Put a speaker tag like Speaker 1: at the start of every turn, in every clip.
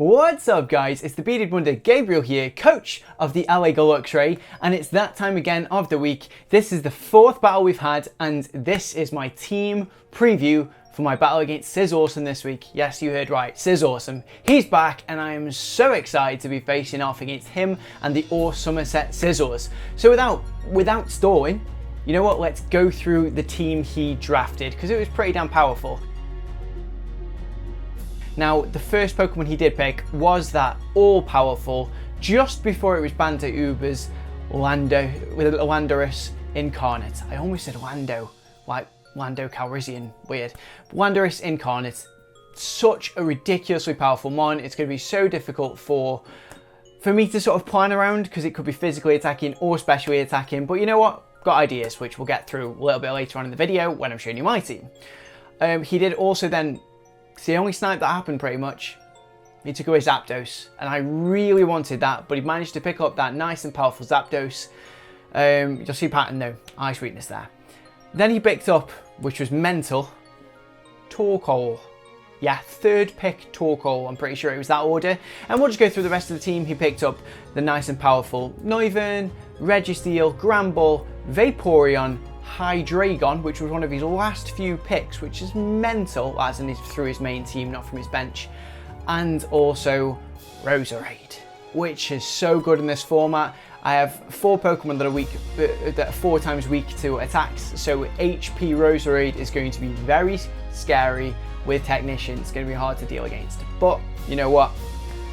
Speaker 1: What's up guys, it's the Bearded Wonder Gaibriul here, coach of the LA Luxray, and it's that time again of the week. This is the fourth battle we've had, and this is my team preview for my battle against Scizors this week. Yes, you heard right, Scizors. He's back, and I am so excited to be facing off against him and the Orsomerset Scizors. So without stalling, you know what, let's go through the team he drafted, because it was pretty damn powerful. Now, the first Pokemon he did pick was that all-powerful, just before it was banned to Ubers, Landorus Incarnate. I almost said Lando, like Lando Calrissian, weird. Landorus Incarnate, such a ridiculously powerful mon. It's going to be so difficult for me to sort of plan around, because it could be physically attacking or specially attacking, but you know what? Got ideas, which we'll get through a little bit later on in the video when I'm showing you my team. He did also then, it's the only snipe that happened pretty much. He took away Zapdos, and I really wanted that, but he managed to pick up that nice and powerful Zapdos. You'll see pattern though, ice weakness there. Then he picked up, which was mental, Torkoal. Yeah, third pick Torkoal, I'm pretty sure it was that order. And we'll just go through the rest of the team. He picked up the nice and powerful Noivern, Registeel, Granbull, Vaporeon, Hydreigon, which was one of his last few picks, which is mental, as in through his main team, not from his bench, and also Roserade, which is so good in this format. I have 4 Pokemon that are weak, that are 4 times weak to attacks, so HP Roserade is going to be very scary with Technician. It's going to be hard to deal against, but you know what?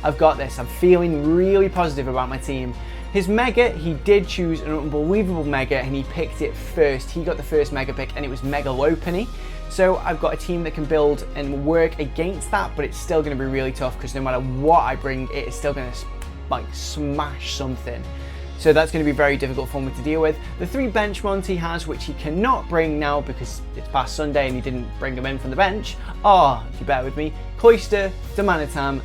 Speaker 1: I've got this. I'm feeling really positive about my team. His Mega, he did choose an unbelievable Mega, and he picked it first. He got the first Mega pick, and it was Mega Lopunny. So I've got a team that can build and work against that, but it's still going to be really tough, because no matter what I bring, it is still going to like smash something. So that's going to be very difficult for me to deal with. The 3 bench mons he has, which he cannot bring now because it's past Sunday and he didn't bring them in from the bench, are, if you bear with me, Cloyster, Domanitan,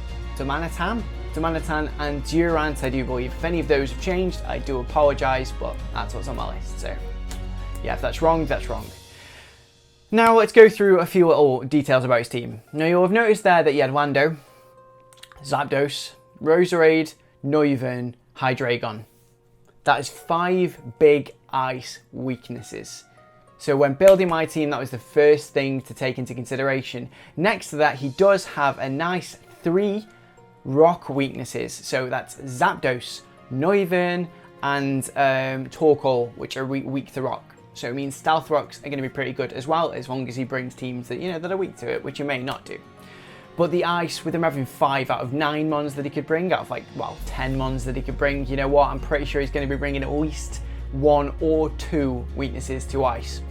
Speaker 1: and Durant, I do believe. If any of those have changed, I do apologise, but that's what's on my list. So yeah, if that's wrong, that's wrong. Now let's go through a few little details about his team. Now you'll have noticed there that he had Lando, Zapdos, Roserade, Noivern, Hydreigon. That is 5 big ice weaknesses. So when building my team, that was the first thing to take into consideration. Next to that, he does have a nice 3 rock weaknesses. So that's Zapdos, Noivern, and Torkoal, which are weak to rock. So it means Stealth Rocks are going to be pretty good as well, as long as he brings teams that, you know, that are weak to it, which he may not do. But the ice, with him having 5 out of 9 mons that he could bring, out of like, well, 10 mons that he could bring, you know what, I'm pretty sure he's going to be bringing at least 1 or 2 weaknesses to ice.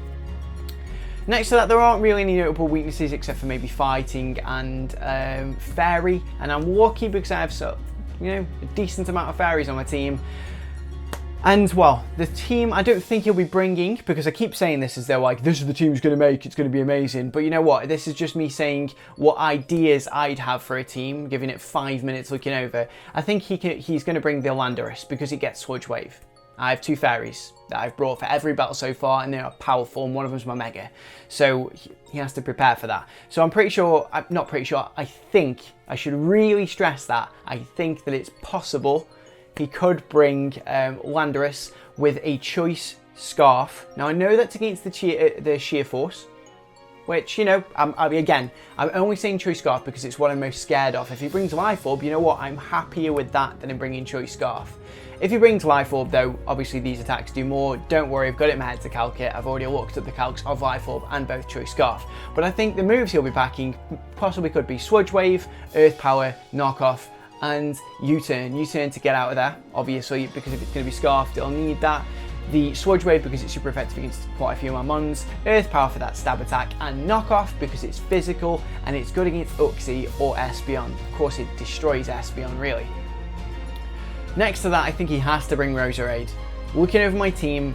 Speaker 1: Next to that, there aren't really any notable weaknesses except for maybe fighting and fairy, and I'm lucky because I have a decent amount of fairies on my team. And well, the team I don't think he'll be bringing, because I keep saying this as though like this is the team he's going to make, it's going to be amazing, but you know what, this is just me saying what ideas I'd have for a team, giving it 5 minutes looking over. I think he's going to bring the Landorus because it gets Sludge Wave. I have 2 fairies that I've brought for every battle so far, and they are powerful, and one of them's my Mega. So he has to prepare for that. So I'm not pretty sure, I think, I should really stress that, I think that it's possible he could bring Landorus with a Choice Scarf. Now I know that's against the Sheer Force, which, you know, I'm only saying Choice Scarf because it's what I'm most scared of. If he brings Life Orb, you know what, I'm happier with that than in bringing Choice Scarf. If he brings Life Orb though, obviously these attacks do more. Don't worry, I've got it in my head to calc it. I've already looked at the calcs of Life Orb and both Choice Scarf. But I think the moves he'll be packing possibly could be Sludge Wave, Earth Power, Knockoff, and U-turn to get out of there, obviously, because if it's going to be Scarfed, it'll need that. The Sludge Wave because it's super effective against quite a few of my mons, Earth Power for that stab attack, and Knockoff because it's physical and it's good against Uxie or Espeon. Of course, it destroys Espeon, really. Next to that, I think he has to bring Roserade. Looking over my team,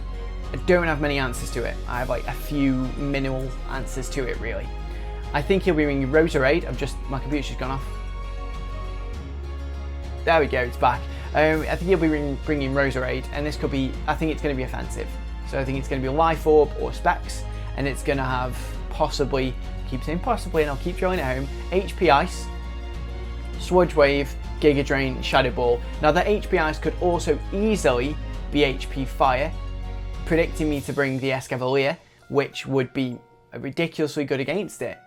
Speaker 1: I don't have many answers to it. I have like a few minimal answers to it, really. I think he'll be bringing Roserade. My computer's just gone off. There we go, it's back. I think he'll be bringing Roserade, and this could be, I think it's going to be offensive. So I think it's going to be Life Orb or Specs, and it's going to have possibly, keep saying possibly, and I'll keep drawing it home, HP Ice, Sludge Wave, Giga Drain, Shadow Ball. Now the HP Ice could also easily be HP Fire, predicting me to bring the Escavalier, which would be ridiculously good against it.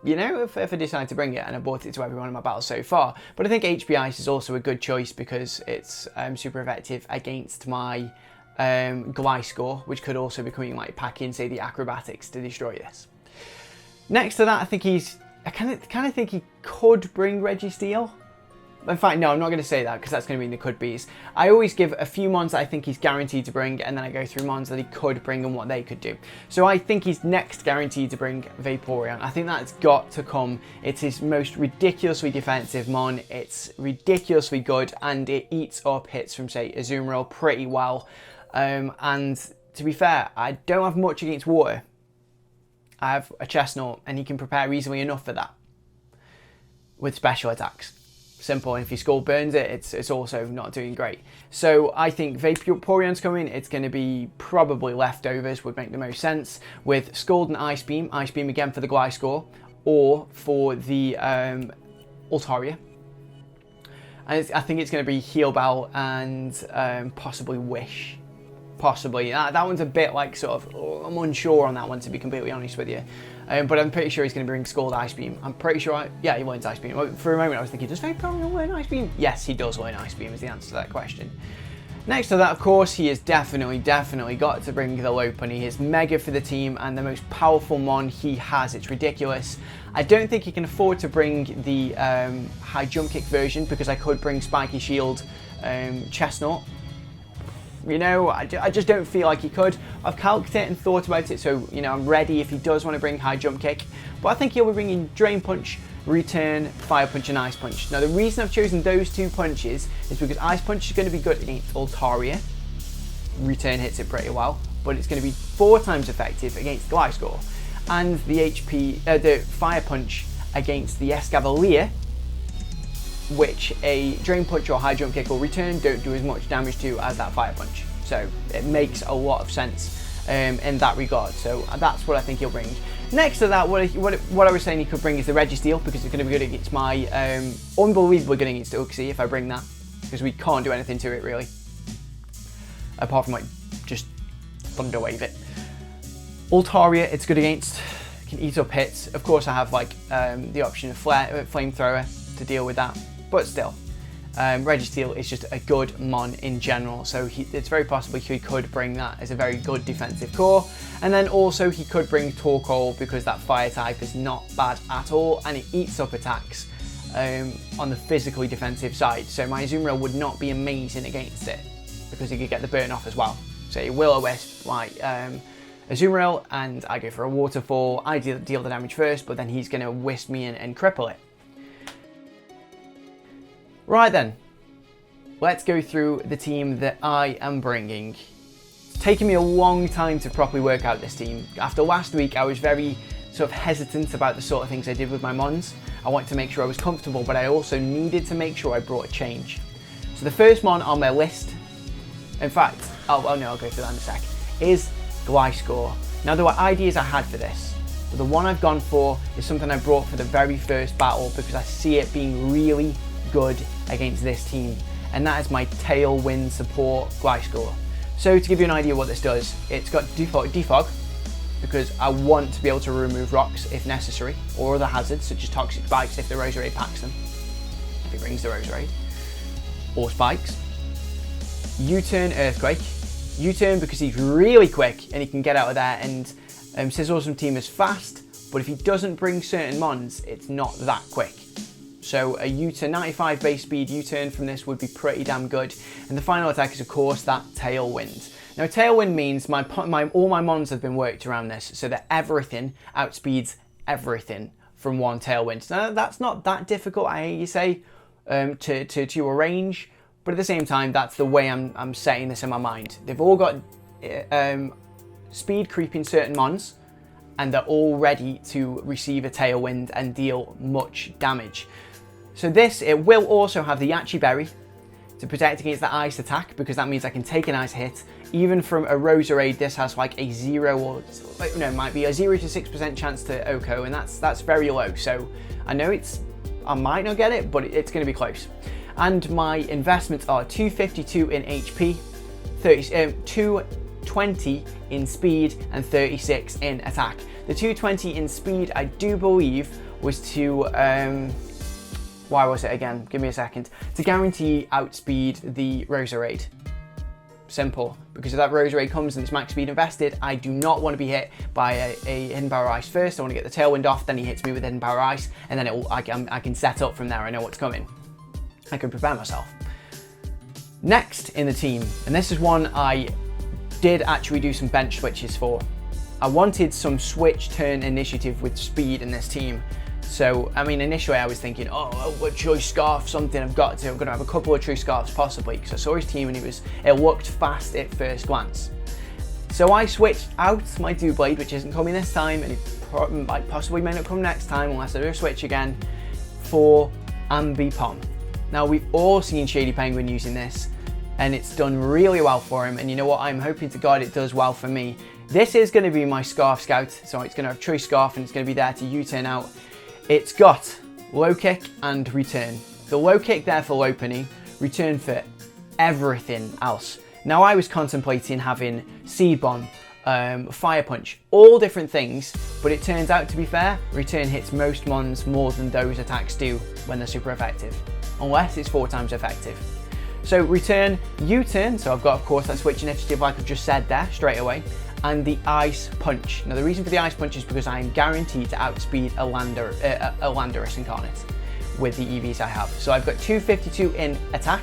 Speaker 1: You know, if I decide to bring it, and I brought it to every one of my battles so far. But I think HP Ice is also a good choice because it's super effective against my Gliscor, which could also be coming like pack in, say, the Acrobatics to destroy this. Next to that, I think I kind of think he could bring Registeel. In fact, no, I'm not going to say that because that's going to mean the could be's. I always give a few mons that I think he's guaranteed to bring, and then I go through mons that he could bring and what they could do. So I think he's next guaranteed to bring Vaporeon. I think that's got to come. It's his most ridiculously defensive mon. It's ridiculously good, and it eats up hits from, say, Azumarill pretty well. And to be fair, I don't have much against water. I have a Chestnut, and he can prepare easily enough for that with special attacks. Simple, and if he Scald Burns it, it's also not doing great. So I think Vaporeon's coming. It's going to be probably leftovers, would make the most sense, with Scald and Ice Beam again for the Gliscor, or for the Altaria. And I think it's going to be Heal Bell and possibly Wish. Possibly. That one's a bit like sort of, I'm unsure on that one, to be completely honest with you. But I'm pretty sure he's going to bring Scald Ice Beam. I'm pretty sure, yeah, he learns Ice Beam. For a moment I was thinking, does Vaporeon learn Ice Beam? Yes, he does learn Ice Beam is the answer to that question. Next to that, of course, he has definitely got to bring the Lopunny. He is mega for the team and the most powerful mon he has. It's ridiculous. I don't think he can afford to bring the high jump kick version because I could bring Spiky Shield Chestnut. You know, I just don't feel like he could. I've calculated it and thought about it, so, you know, I'm ready if he does want to bring high jump kick. But I think he'll be bringing Drain Punch, Return, Fire Punch and Ice Punch. Now, the reason I've chosen those two punches is because Ice Punch is going to be good against Altaria. Return hits it pretty well, but it's going to be 4 times effective against Gliscor. And the Fire Punch against the Escavalier, which a Drain Punch or High Jump Kick or Return don't do as much damage to as that Fire Punch. So it makes a lot of sense in that regard. So that's what I think he'll bring. Next to that, what I was saying he could bring is the Registeel, because it's going to be good against my unbelievably good against Uxie if I bring that, because we can't do anything to it really, apart from like just Thunder Wave it. Altaria, it's good against, can eat up hits. Of course I have like the option of Flamethrower to deal with that. But still, Registeel is just a good mon in general, so it's very possible he could bring that as a very good defensive core. And then also he could bring Torkoal, because that fire type is not bad at all, and it eats up attacks on the physically defensive side. So my Azumarill would not be amazing against it, because he could get the burn off as well. So he Will-O-Wisp like Azumarill, and I go for a Waterfall. I deal the damage first, but then he's going to Wisp me and cripple it. Right then, let's go through the team that I am bringing. It's taken me a long time to properly work out this team. After last week, I was very sort of hesitant about the sort of things I did with my mons. I wanted to make sure I was comfortable, but I also needed to make sure I brought a change. So the first mon on my list, in fact, I'll go through that in a sec, is Gliscor. Now there were ideas I had for this, but the one I've gone for is something I brought for the very first battle because I see it being really good against this team, and that is my Tailwind support Gliscor. So to give you an idea what this does, it's got defog, because I want to be able to remove rocks if necessary, or other hazards such as toxic spikes if the Roserade packs them, if he brings the Roserade, or spikes. U-turn Earthquake, U-turn because he's really quick and he can get out of there, and Scizors from team is fast, but if he doesn't bring certain mons, it's not that quick. So a U-turn, 95 base speed U-turn from this would be pretty damn good. And the final attack is of course that Tailwind. Now Tailwind means all my mons have been worked around this, so that everything outspeeds everything from one Tailwind. Now that's not that difficult, I hear you say, to arrange, but at the same time that's the way I'm setting this in my mind. They've all got speed creeping certain mons, and they're all ready to receive a Tailwind and deal much damage. So this, it will also have the Yachi Berry to protect against the ice attack, because that means I can take an ice hit. Even from a Roserade, this has like a 0 or, no, it might be a 0 to 6% chance to OHKO, and that's very low. So I know it's I might not get it, but it's going to be close. And my investments are 252 in HP, 220 in speed, and 36 in attack. The 220 in speed, I do believe, was to, why was it again? Give me a second. To guarantee outspeed the Roserade. Simple. Because if that Roserade comes and it's max speed invested, I do not want to be hit by a Hidden Power Ice first. I want to get the Tailwind off, then he hits me with Hidden Power Ice, and then I can set up from there. I know what's coming. I can prepare myself. Next in the team, and this is one I did actually do some bench switches for. I wanted some switch turn initiative with speed in this team. So, I mean, initially I was thinking, oh, a Choice Scarf, something I'm going to have a couple of True Scarfs possibly, because I saw his team and it looked fast at first glance. So I switched out my Doublade, which isn't coming this time, and it possibly may not come next time unless I do a switch again, for Ambipom. Now, we've all seen Shady Penguin using this, and it's done really well for him, and you know what, I'm hoping to God it does well for me. This is going to be my Scarf Scout, so it's going to have Choice Scarf, and it's going to be there to U-turn out. It's got low kick and return. The low kick there for low penny, return for everything else. Now I was contemplating having Seed Bomb, Fire Punch, all different things, but it turns out, to be fair, return hits most mons more than those attacks do when they're super effective, unless it's 4 times effective. So return, U-turn, so I've got of course that switch initiative like I've just said there straight away, and the Ice Punch. Now the reason for the Ice Punch is because I am guaranteed to outspeed a Landorus Incarnate with the EVs I have. So I've got 252 in attack,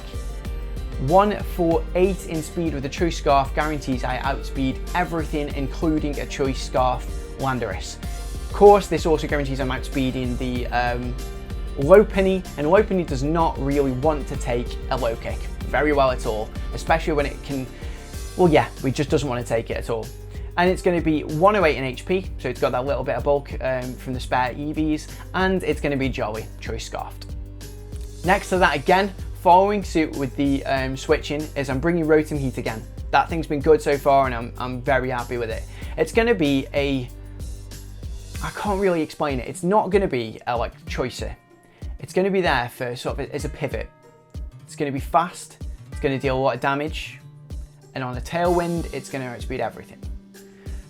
Speaker 1: 148 in speed with the Choice Scarf, guarantees I outspeed everything including a Choice Scarf Landorus. Of course this also guarantees I'm outspeeding the low penny, and low penny does not really want to take a low kick very well at all, especially when it can, well yeah, it just doesn't want to take it at all. And it's going to be 108 in HP, so it's got that little bit of bulk from the spare EVs, and it's going to be Jolly, Choice Scarfed. Next to that again, following suit with the switching, is I'm bringing Rotom Heat again. That thing's been good so far, and I'm very happy with it. It's going to be I can't really explain it. It's not going to be a like Choicer. It's going to be there for sort of as a pivot. It's going to be fast, it's going to deal a lot of damage, and on a Tailwind, it's going to outspeed everything.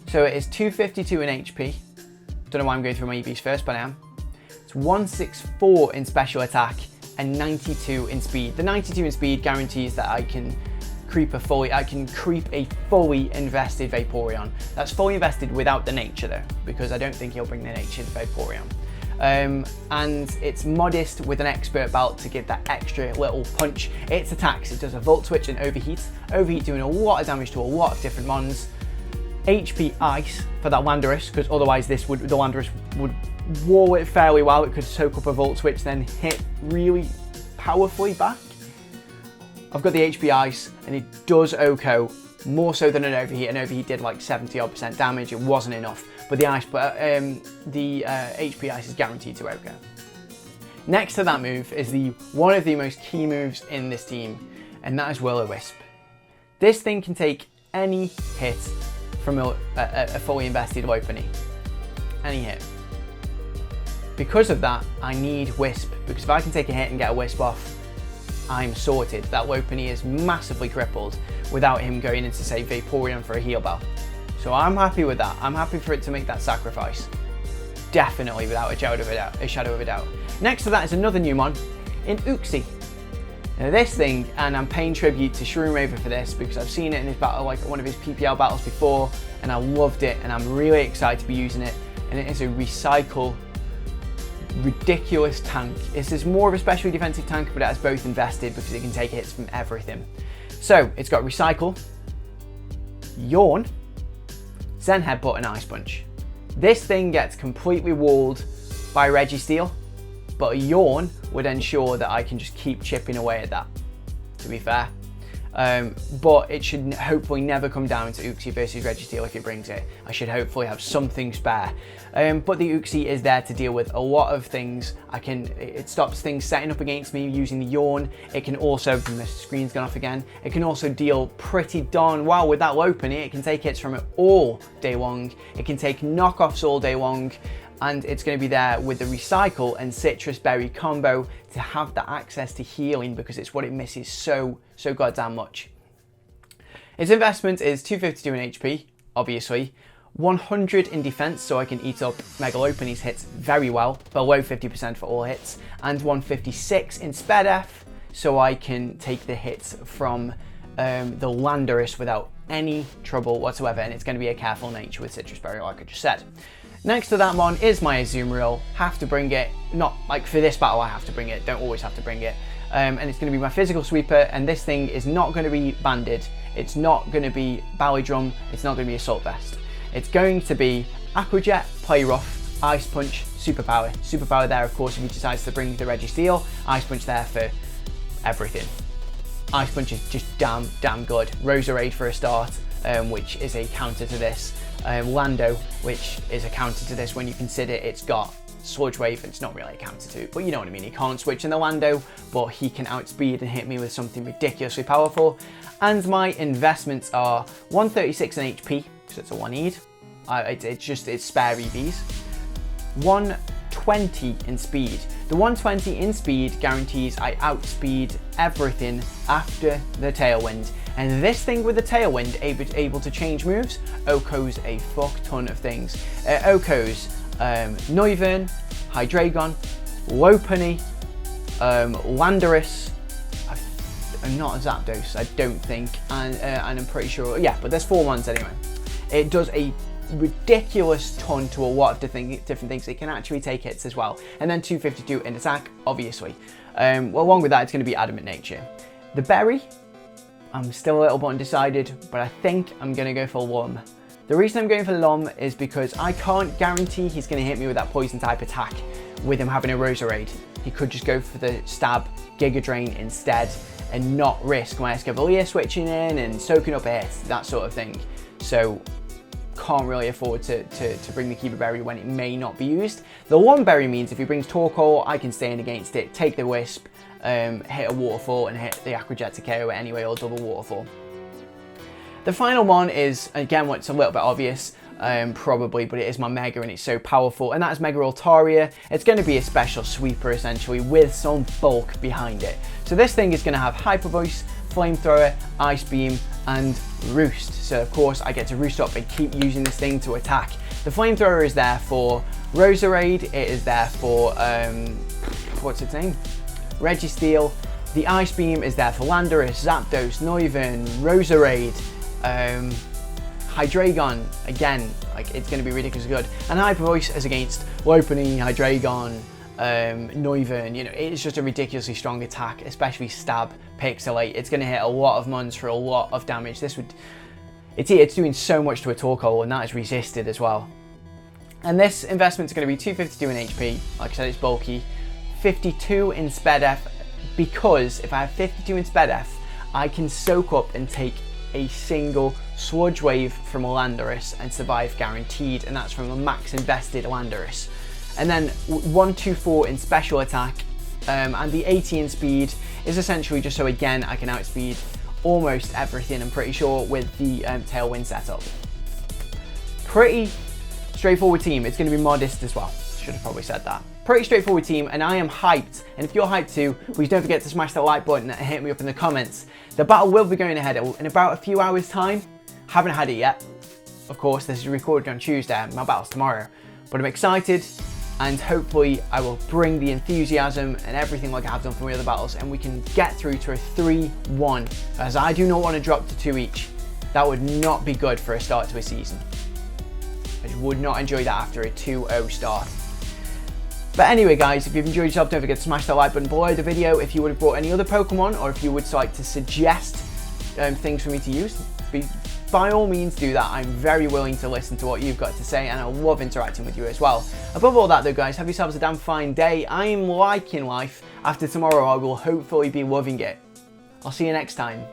Speaker 1: So it is 252 in HP. Don't know why I'm going through my EVs first, but I am. It's 164 in special attack and 92 in speed. The 92 in speed guarantees that I can creep a fully invested Vaporeon. That's fully invested without the nature though, because I don't think he'll bring the nature to Vaporeon. And it's modest with an expert belt to give that extra little punch. Its attacks, it does a Volt Switch and Overheat. Overheat doing a lot of damage to a lot of different mons. HP Ice for that Landorus, because otherwise the Landorus would wall it fairly well. It could soak up a Volt Switch, then hit really powerfully back. I've got the HP Ice, and it does OHKO more so than an Overheat. An Overheat did like 70% damage. It wasn't enough, but the HP Ice is guaranteed to OHKO. Next to that move is one of the most key moves in this team, and that is Will-O-Wisp. This thing can take any hit from a fully invested Lopunny. Any hit. Because of that, I need Wisp, because if I can take a hit and get a Wisp off, I'm sorted. That Lopunny is massively crippled without him going into, say, Vaporeon for a heal bell. So I'm happy with that. I'm happy for it to make that sacrifice. Definitely without a shadow of a doubt. Next to that is another new mon in Uxie. Now this thing, and I'm paying tribute to Shroom Raver for this because I've seen it in his battle, like one of his PPL battles before, and I loved it, and I'm really excited to be using it. And it is a recycle, ridiculous tank. This is more of a specially defensive tank, but it has both invested because it can take hits from everything. So it's got Recycle, Yawn, Zen Headbutt, and Ice Punch. This thing gets completely walled by Registeel, but a Yawn would ensure that I can just keep chipping away at that, to be fair. But it should hopefully never come down to Uxie versus Registeel if it brings it. I should hopefully have something spare. But the Uxie is there to deal with a lot of things. It stops things setting up against me using the Yawn. It can also, the screen's gone off again, it can also deal pretty darn well with that Lopunny. It can take hits from it all day long. It can take knockoffs all day long. and it's going to be there with the Recycle and Citrus Berry combo to have the access to healing, because it's what it misses so goddamn much. Its investment is 252 in HP, obviously, 100 in defense, so I can eat up Megalopone's hits very well, below 50% for all hits, and 156 in sped F, so I can take the hits from the Landorus without any trouble whatsoever, and it's going to be a careful nature with Citrus Berry, like I just said. Next to that one is my Azumarill. Have to bring it, not like for this battle I have to bring it, don't always have to bring it. And it's going to be my physical sweeper, and this thing is not going to be banded, it's not going to be Bally Drum, it's not going to be Assault Vest. It's going to be Aqua Jet, Play Rough, Ice Punch, Superpower. Superpower there, of course, if he decides to bring the Registeel. Ice Punch there for everything. Ice Punch is just damn good. Roserade for a start, which is a counter to this. Lando, which is a counter to this when you consider it's got Sludge Wave. It's not really a counter to it, but you know what I mean. He can't switch in the Lando, but he can outspeed and hit me with something ridiculously powerful. And my investments are 136 in HP, because it's a one need. It's spare EVs. 120 in speed. The 120 in speed guarantees I outspeed everything after the Tailwind. And this thing with the Tailwind able to change moves, OHKOs a fuck ton of things. OHKOs Noivern, Hydreigon, Lopunny, Landorus, not Zapdos, I don't think, and I'm pretty sure, yeah, but there's 4 ones anyway. It does a ridiculous ton to a lot of different things. It can actually take hits as well. And then 252 in attack, obviously. Well, along with that, it's going to be Adamant Nature. The Berry, I'm still a little bit undecided, but I think I'm going to go for Lum. The reason I'm going for Lum is because I can't guarantee he's going to hit me with that poison type attack with him having a Roserade. He could just go for the stab Giga Drain instead and not risk my Escavalier switching in and soaking up a hit, that sort of thing. So can't really afford to bring the Keeper Berry when it may not be used. The Lum Berry means if he brings Torkoal, I can stay in against it, take the Wisp, hit a Waterfall and hit the Aqua Jet to KO it anyway, or double Waterfall. The final one is, again, what's a little bit obvious, probably, but it is my Mega and it's so powerful, and that is Mega Altaria. It's going to be a special sweeper essentially with some bulk behind it. So this thing is going to have Hyper Voice, Flamethrower, Ice Beam, and Roost. So of course I get to roost up and keep using this thing to attack. The Flamethrower is there for Roserade, it is there for, what's its name? Registeel. The Ice Beam is there for Landorus, Zapdos, Noivern, Roserade, Hydreigon, again, like it's going to be ridiculously good. And Hyper Voice is against Lopunny, Hydreigon, Noivern, you know, it's just a ridiculously strong attack, especially Stab, Pixelate. It's going to hit a lot of mons for a lot of damage. This would, it's doing so much to a Torkoal, and that is resisted as well. And this investment is going to be 252 in HP, like I said, it's bulky, 52 in Sped F, because if I have 52 in Sped F, I can soak up and take a single Sludge Wave from a Landorus and survive guaranteed, and that's from a max invested Landorus. And then 124 in special attack, and the 80 in speed is essentially just so again I can outspeed almost everything, I'm pretty sure, with the Tailwind setup. Pretty straightforward team. It's going to be modest as well, should have probably said that. Pretty straightforward team, and I am hyped, and if you're hyped too, please don't forget to smash that like button and hit me up in the comments. The battle will be going ahead in about a few hours time. Haven't had it yet, of course. This is recorded on Tuesday, my battle's tomorrow, but I'm excited, and hopefully I will bring the enthusiasm and everything like I have done for my other battles, and we can get through to a 3-1, as I do not want to drop to 2 each. That would not be good for a start to a season. I just would not enjoy that after a 2-0 start. But anyway guys, if you've enjoyed yourself, don't forget to smash that like button below the video. If you would have brought any other Pokemon, or if you would like to suggest things for me to use, by all means do that. I'm very willing to listen to what you've got to say, and I love interacting with you as well. Above all that though guys, have yourselves a damn fine day. I am liking life. After tomorrow I will hopefully be loving it. I'll see you next time.